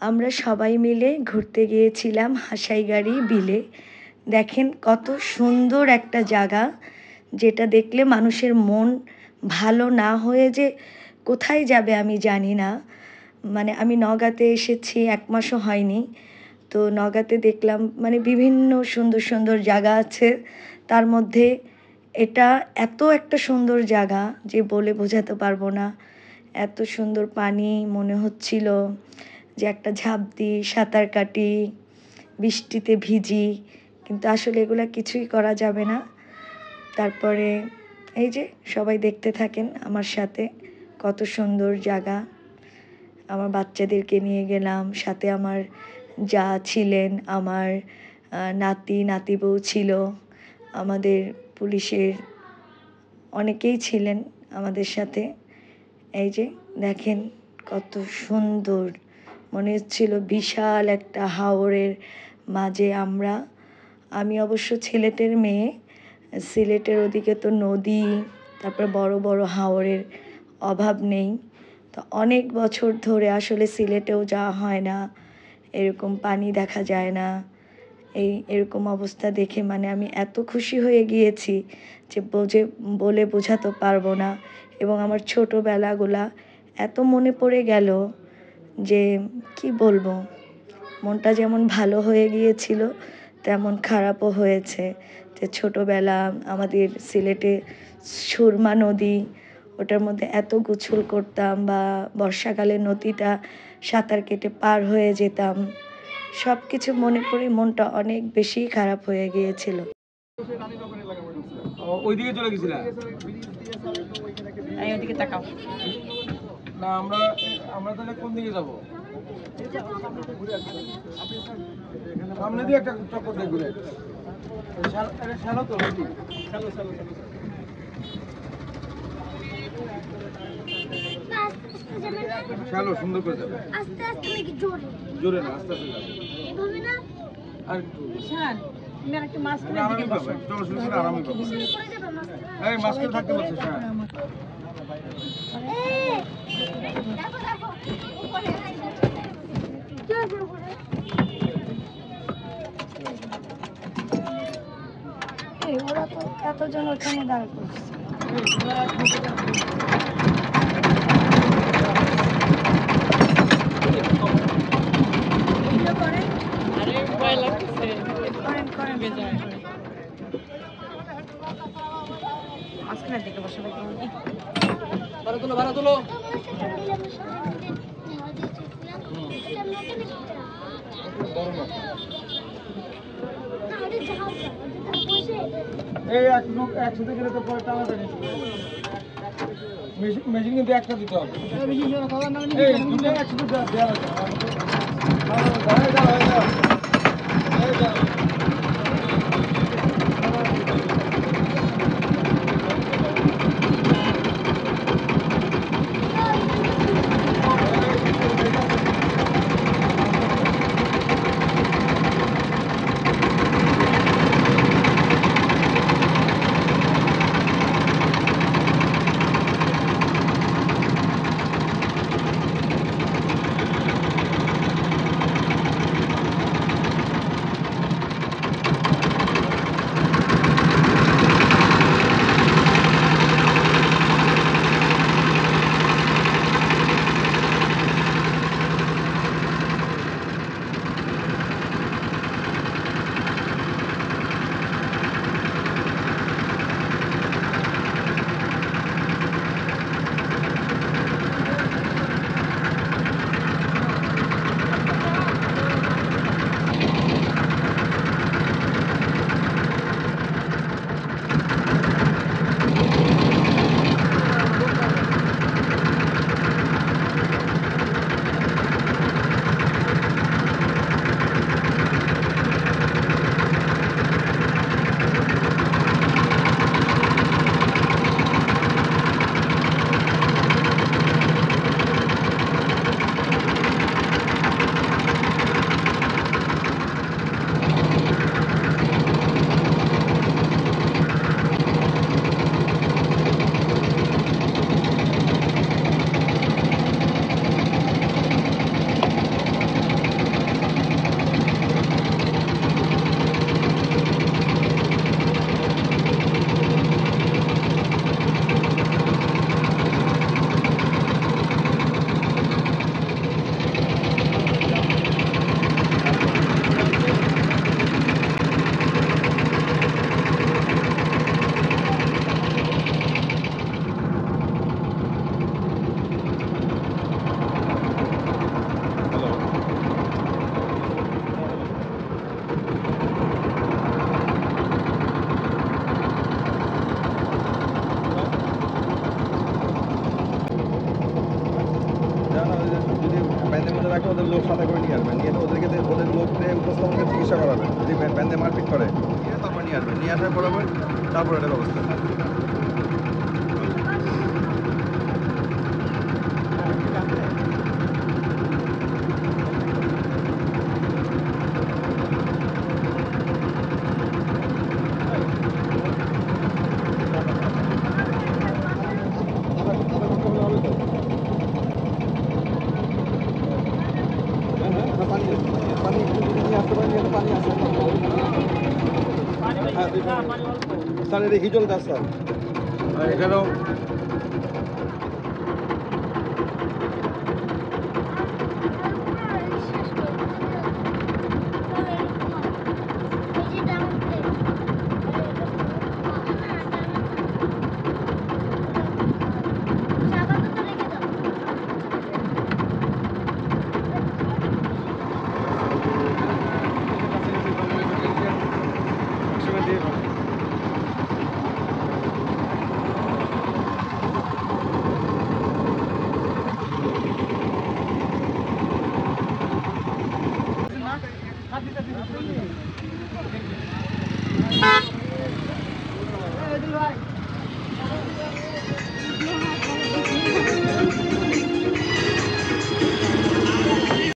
আমরা সবাই মিলে ঘুরতে গিয়েছিলাম হাসাইগাড়ি বিলে। দেখেন কত সুন্দর একটা জায়গা, যেটা দেখলে মানুষের মন ভালো না হয়ে যে কোথায় যাবে আমি জানি না। মানে আমি নওগাঁতে এসেছি ১ মাসও হয়নি। তো নওগাঁতে দেখলাম মানে বিভিন্ন সুন্দর সুন্দর জায়গা আছে। তার মধ্যে এটা এত একটা সুন্দর জায়গা যে বলে বোঝাতে পারবো না। এত সুন্দর পানি, মনে হচ্ছিল যে একটা ঝাঁপ দিই, সাঁতার কাটি, বৃষ্টিতে ভিজি, কিন্তু আসলে এগুলা কিছুই করা যাবে না। তারপরে এই যে সবাই দেখতে থাকেন আমার সাথে, কত সুন্দর জায়গা। আমার বাচ্চাদেরকে নিয়ে গেলাম, সাথে আমার যা ছিলেন, আমার নাতি নাতি বউ ছিল, আমাদের পুলিশের অনেকেই ছিলেন আমাদের সাথে। এই যে দেখেন কত সুন্দর, মনে হচ্ছিল বিশাল একটা হাওরের মাঝে আমরা। আমি অবশ্য সিলেটের মেয়ে, সিলেটের ওদিকে তো নদী, তারপর বড় বড় হাওরের অভাব নেই। তো অনেক বছর ধরে আসলে সিলেটেও যাওয়া হয় না, এরকম পানি দেখা যায় না। এরকম অবস্থা দেখে মানে আমি এত খুশি হয়ে গিয়েছি যে বলে বোঝাতে পারবো না। এবং আমার ছোটোবেলাগুলা এত মনে পড়ে গেল যে কি বলবো, মনটা যেমন ভালো হয়ে গিয়েছিল তেমন খারাপও হয়েছে। যে ছোটোবেলা আমাদের সিলেটে সুরমা নদী, ওটার মধ্যে এত গোসল করতাম, বা বর্ষাকালে নদীটা সাঁতার কেটে পার হয়ে যেতাম। সব কিছু মনে পড়ে মনটা অনেক বেশি খারাপ হয়ে গিয়েছিল। ওইদিকে চলে গেছিলাম। ওইদিকে তাকাও না, আমরা তাহলে কোন দিকে যাব? সামনে দিয়ে একটা চক্কর দিয়ে ঘুরে। শ্যালো তো নাকি? শ্যালো সুন্দর করে যাবে। আস্তে আস্তে নাকি জোরে? জোরে না, আস্তে আস্তে যাবে। এভাবে না? আর একটু শান, তুমি আর একটু মাঝখানে দিকে আরামই বসো। পাবে। চলো শুরু করে আরামই পাবে। কিসের করে যাবে মাঝখানে? এই মাস্কে থাকতে বলছিস না? দেখো দেখো উপরে কি হয়েছে উপরে? ওরা তো এতজন ওখানে দাঁড় করছে। আরে ভয় লাগতেছে। করেন বেজায়। মাঝখানে দিকে বসো ভাই। ভাড়া তোলো, ভাড়া তোলো। এই এক লোক একসাথে গেলে তো পরে টানাটানি মেশিন কিন্তু একটা দিতে হবে। এই দুটো একসাথে দেওয়া আপনারা একটা ওদের লোক সাথে করে নিয়ে আসবেন, নিয়ে ওদেরকে ওদের লোককে উপস্থাপনকে চিকিৎসা করাবেন, যদি ব্যান্ডে মারপিট করে নিয়ে তারপর নিয়ে আসবেন, নিয়ে আসার পর তারপর এটা ব্যবস্থা। স্যার এটা হিজল দাস স্যার, এখানেও